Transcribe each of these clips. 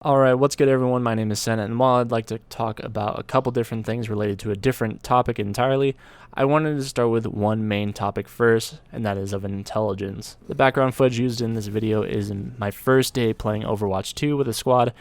Alright, what's good everyone? My name is Senna, and while I'd like to talk about a couple different things related to a different topic entirely, I wanted to start with one main topic first, and that is of intelligence. The background footage used in this video is my first day playing Overwatch 2 with a squad,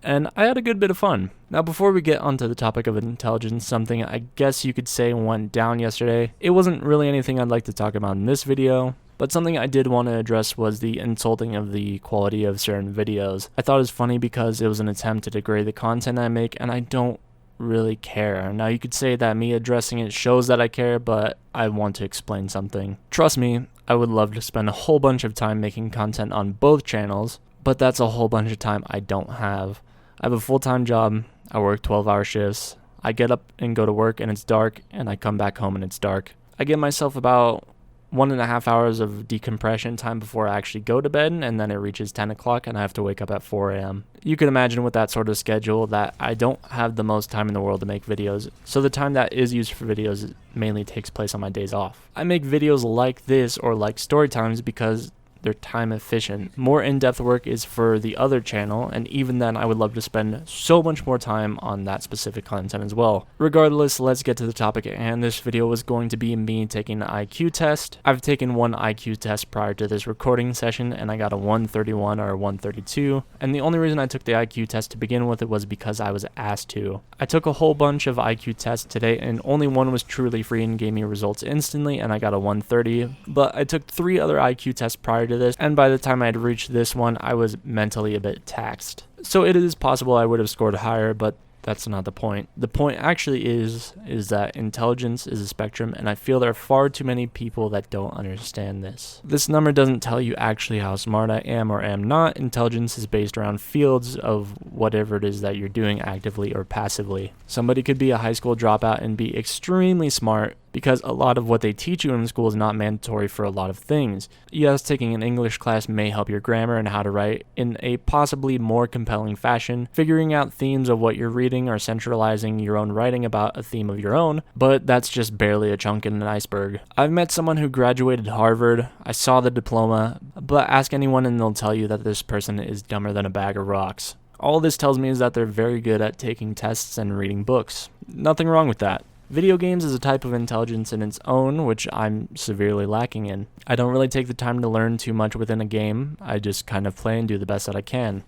and I had a good bit of fun. Now before we get onto the topic of intelligence, something I guess you could say went down yesterday. It wasn't really anything I'd like to talk about in this video, but something I did want to address was the insulting of the quality of certain videos. I thought it was funny because it was an attempt to degrade the content I make, and I don't really care. Now you could say that me addressing it shows that I care, but I want to explain something. Trust me, I would love to spend a whole bunch of time making content on both channels, but that's a whole bunch of time I don't have. I have a full-time job, I work 12-hour shifts, I get up and go to work and it's dark, and I come back home and it's dark. I give myself about 1.5 hours of decompression time before I actually go to bed, and then it reaches 10 o'clock and I have to wake up at 4 a.m. You can imagine with that sort of schedule that I don't have the most time in the world to make videos, so the time that is used for videos mainly takes place on my days off. I make videos like this or like story times because they're time efficient. More in-depth work is for the other channel, and even then I would love to spend so much more time on that specific content as well. Regardless, let's get to the topic at hand. This video was going to be me taking an IQ test. I've taken one IQ test prior to this recording session and I got a 131 or a 132, and the only reason I took the IQ test to begin with was because I was asked to. I took a whole bunch of IQ tests today and only one was truly free and gave me results instantly, and I got a 130, but I took 3 other IQ tests prior to this, and by the time I had reached this one, I was mentally a bit taxed. So it is possible I would have scored higher, but that's not the point. The point actually is that intelligence is a spectrum, and I feel there are far too many people that don't understand this. This number doesn't tell you actually how smart I am or am not. Intelligence is based around fields of whatever it is that you're doing actively or passively. Somebody could be a high school dropout and be extremely smart, because a lot of what they teach you in school is not mandatory for a lot of things. Yes, taking an English class may help your grammar and how to write in a possibly more compelling fashion, figuring out themes of what you're reading or centralizing your own writing about a theme of your own, but that's just barely a chunk in an iceberg. I've met someone who graduated Harvard, I saw the diploma, but ask anyone and they'll tell you that this person is dumber than a bag of rocks. All this tells me is that they're very good at taking tests and reading books. Nothing wrong with that. Video games is a type of intelligence in its own, which I'm severely lacking in. I don't really take the time to learn too much within a game. I just kind of play and do the best that I can.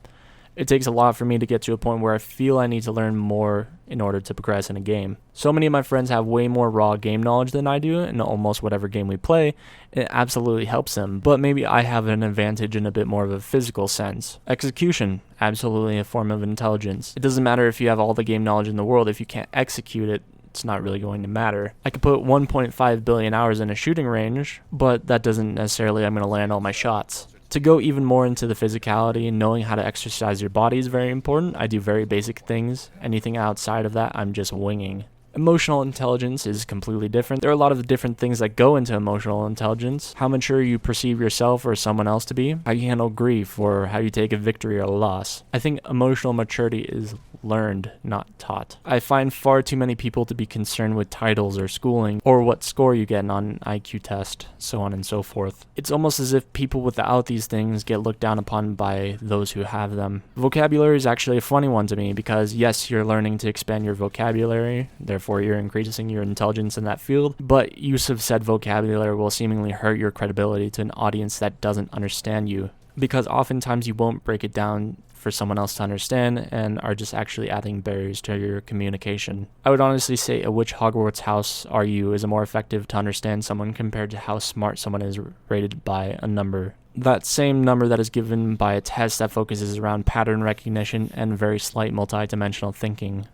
It takes a lot for me to get to a point where I feel I need to learn more in order to progress in a game. So many of my friends have way more raw game knowledge than I do in almost whatever game we play. It absolutely helps them, but maybe I have an advantage in a bit more of a physical sense. Execution, absolutely a form of intelligence. It doesn't matter if you have all the game knowledge in the world, if you can't execute it, it's not really going to matter. I could put 1.5 billion hours in a shooting range, but that doesn't necessarily I'm going to land all my shots. To go even more into the physicality, knowing how to exercise your body is very important. I do very basic things. Anything outside of that, I'm just winging. Emotional intelligence is completely different. There are a lot of different things that go into emotional intelligence. How mature you perceive yourself or someone else to be, how you handle grief, or how you take a victory or a loss. I think emotional maturity is learned, not taught. I find far too many people to be concerned with titles or schooling, or what score you get on an IQ test, so on and so forth. It's almost as if people without these things get looked down upon by those who have them. Vocabulary is actually a funny one to me, because yes, you're learning to expand your vocabulary, therefore you're increasing your intelligence in that field, but use of said vocabulary will seemingly hurt your credibility to an audience that doesn't understand you, because oftentimes you won't break it down for someone else to understand and are just actually adding barriers to your communication. I would honestly say a which Hogwarts house are you is more effective to understand someone compared to how smart someone is rated by a number. That same number that is given by a test that focuses around pattern recognition and very slight multi-dimensional thinking.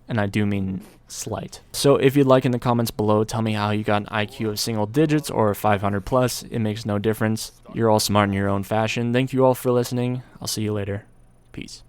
And I do mean slight. So if you'd like in the comments below, tell me how you got an IQ of single digits or 500 plus. It makes no difference. You're all smart in your own fashion. Thank you all for listening. I'll see you later. Peace.